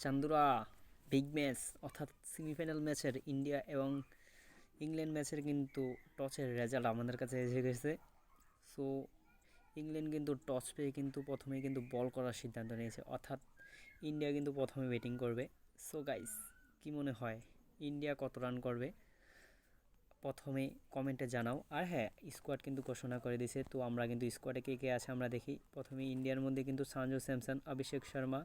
চান্দুরা big match অর্থাৎ semifinal ম্যাচের India এবং ইংল্যান্ড ম্যাচের কিন্তু টসের রেজাল্ট আমাদের কাছে এসে গেছে। সো ইংল্যান্ড কিন্তু টস পেয়ে কিন্তু প্রথমেই কিন্তু বল করার সিদ্ধান্ত নিয়েছে, অর্থাৎ ইন্ডিয়া কিন্তু প্রথমে ব্যাটিং করবে। সো গাইস, কি মনে হয় ইন্ডিয়া কত রান করবে প্রথমে কমেন্টে জানাও। আর হ্যাঁ, স্কোয়াড কিন্তু ঘোষণা করে দিয়েছে, তো আমরা কিন্তু স্কোয়াডে কে কে আছে আমরা দেখি। প্রথমে ইন্ডিয়ার মধ্যে কিন্তু সঞ্জু স্যামসন, অভিষেক শর্মা,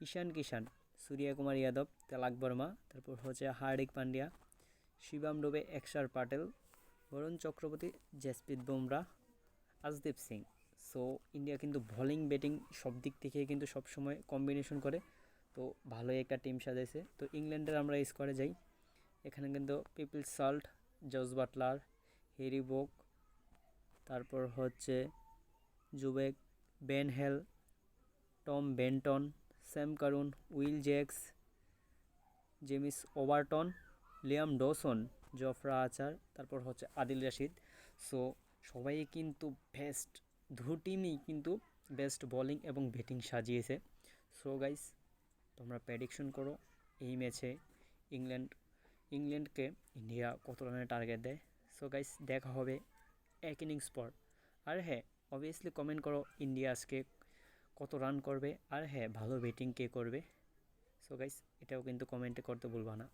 ঈশান কিষান, সূর্য কুমার যাদব, তেলাক বর্মা, তারপর হচ্ছে হার্দিক পান্ডিয়া, শিবম ডুবে, অক্ষর প্যাটেল, বরুণ চক্রবর্তী, জসপ্রীত বুমরাহ, আজদীপ সিং। সো ইন্ডিয়া কিন্তু বোলিং ব্যাটিং সব দিক থেকে কিন্তু সবসময় কম্বিনেশন করে, তো ভালোই একটা টিম সাজাইছে। তো ইংল্যান্ডের আমরা স্কোয়াডে যাই। এখানে কিন্তু পিপলস Salt, Jos Buttler, Harry Brook, তারপর হচ্ছে জুবেক, বেন হেল, Tom Banton, Sam Curran, Will Jacks, Jamie Overton, Liam Dawson, Jofra Archer, তারপর হচ্ছে আদিল রাশিদ। সো সবাই কিন্তু বেস্ট, দু টিমই কিন্তু বেস্ট বোলিং এবং ব্যাটিং সাজিয়েছে। সো গাইস, তোমরা প্রেডিকশন করো এই ম্যাচে ইংল্যান্ড ইংল্যান্ডকে ইন্ডিয়া কত রানের টার্গেট দেয়। সো গাইস, দেখা হবে এক ইনিংস পর। আর হ্যাঁ, অবভিয়াসলি কমেন্ট করো ইন্ডিয়া আজকে কত রান করবে, আর হ্যাঁ ভালো ব্যাটিং কে করবে। সো গাইস, এটাও কিন্তু কমেন্টে করতে ভুলবা না।